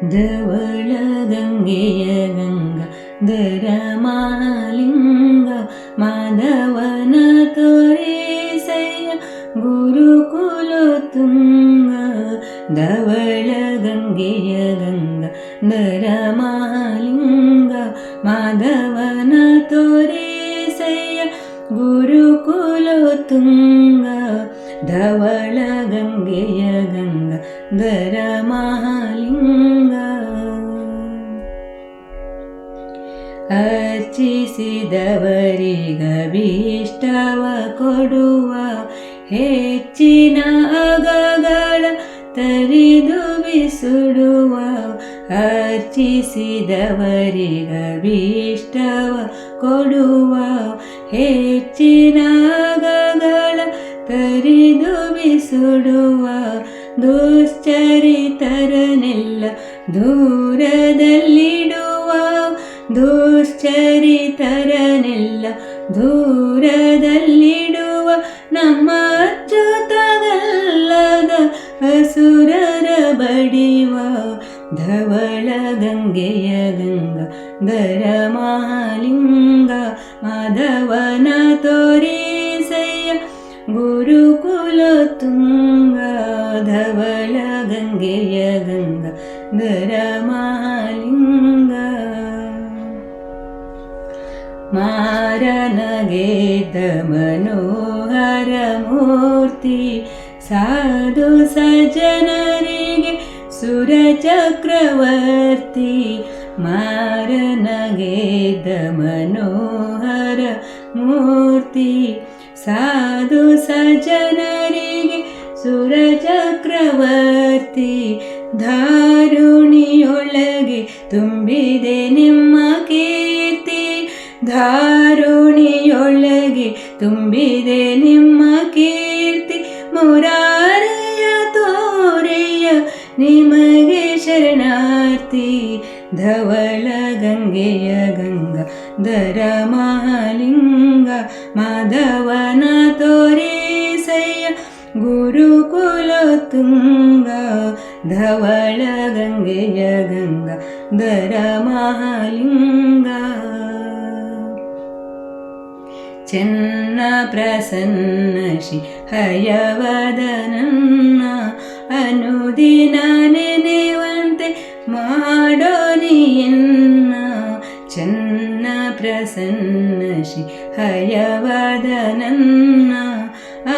ಧವಳ ಗಂಗೆಯ ಗಂಗಾ ಧರ ಮಹಾಲಿಂಗ ಮಾಧವನ ತೋರಿಸಯ್ಯ ಗುರುಕುಲ ತುಂಗ. ಧವಳ ಗಂಗೆಯ ಗಂಗಾ ಧರ ಮಹಾಲಿಂಗ ಮಾಧವನ ತೋರಿಸಯ್ಯ ಗುರುಕುಲ ತುಂಗ. ಧವಳ ಗಂಗೆಯ ಗಂಗಾ ಧರ ಮಹಾಲಿಂಗ. ಅರ್ಚಿಸಿದವರಿಗಭೀಷ್ಟವ ಕೊಡುವ ಹೆಚ್ಚಿನ ಅಗಗಳ ತರಿದು ಬಿಸುಡುವ. ಅರ್ಚಿಸಿದವರಿಗಭೀಷ್ಟವ ಕೊಡುವ ಹೆಚ್ಚಿನ ಅಗಗಳ ತರಿದು ಬಿಸುಡುವ. ದುಶ್ಚರಿತರನೆಲ್ಲ ದೂರದಲ್ಲಿಡುವ. ದುಶ್ಚರಿತರನೆಲ್ಲ ದೂರದಲ್ಲಿಡುವ. ನಮ್ಮ ಅಚ್ಯುತಗಲ್ಲದ ಅಸುರರ ಬಡಿವ. ಧವಳ ಗಂಗೆಯ ಗಂಗಾ ಧರ ಮಹಾಲಿಂಗ ಮಾಧವನ ತೋರಿಸಯ್ಯ ಗುರುಕುಲ ತುಂಗ. ಧವಳ ಗಂಗೆಯ ಗಂಗಾ ಧರ ಮಹಾಲಿಂಗ. ಮಾರನಗೆದ್ದ ಮನೋಹರ ಮೂರ್ತಿ ಸಾಧು ಸಜ್ಜನರಿಗೆ ಸುರ ಚಕ್ರವರ್ತಿ. ಮಾರನಗೆದ್ದ ಮನೋಹರ ಮೂರ್ತಿ ಸಾಧು ಸಜ್ಜನರಿಗೆ ಸುರ ಚಕ್ರವರ್ತಿ. ಧಾರುಣಿಯೊಳಗೆ ತುಂಬಿದೆ ನಿಮ್ಮ ಕೀರ್ತಿ. ಧಾರುಣಿಯೊಳಗೆ ತುಂಬಿದೆ ನಿಮ್ಮ ಕೀರ್ತಿ. ಮುರಾರಿಯ ತೋರೆಯ ನಿಮಗೆ ಶರಣಾರ್ಥಿ. ಧವಳ ಗಂಗೆಯ ಗಂಗಾ ಧರ ಮಹಾಲಿಂಗ ಮಾಧವನ ತೋರಿಸಯ್ಯ ಗುರುಕುಲ ತುಂಗ. ಧವಳ ಗಂಗೆಯ ಗಂಗಾ ಧರ ಮಹಾಲಿಂಗ. ಚೆನ್ನ ಪ್ರಸನ್ನ ಶ್ರೀ ಹಯವದನನ್ನ ಅನುದಿನ ನೆನೆವಂತೆ ಮಾಡೋ ನೀಯನ್ನ. ಚೆನ್ನ ಪ್ರಸನ್ನ ಶ್ರೀ ಹಯವದನನ್ನ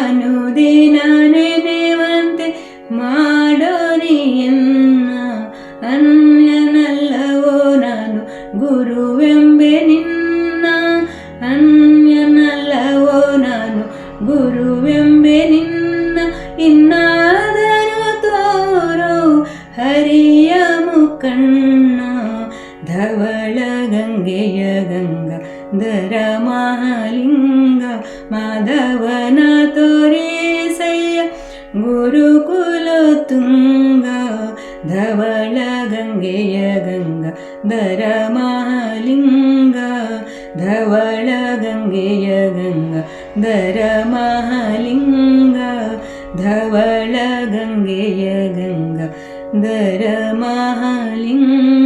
ಅನುದಿನ ನೆನೆವಂತೆ ಮಾಡೋ ನೀಯನ್ನ. ಅನ್ಯನಲ್ಲವೋ ನಾನು ಗುರುವೆಂಬೆ ನಿನ್ನ. ಅನ್ಯನಲ್ಲವೋ ನಾನು ಗುರುವೆಂಬೆ ನಿನ್ನ. ಇನ್ನಾದರೂ ತೋರೋ ಹರಿಯ ಮುಖಣ್ಣ. ಧವಳ ಗಂಗೆಯ ಗಂಗಾ ಧರ ಮಹಾಲಿಂಗ ಮಾಧವನ ತೋರಿಸಯ್ಯ ಗುರುಕುಲ ತುಂಗ. ಧವಳ ಗಂಗೆಯ ಗಂಗಾ ಧರ ಮಹಾಲಿಂಗ. ಧವಳ ಗಂಗೆಯ ಗಂಗಾ ಧರ ಮಹಾಲಿಂಗ. ಧವಳ ಗಂಗೆಯ ಗಂಗಾ ಧರ ಮಹಾಲಿಂಗ.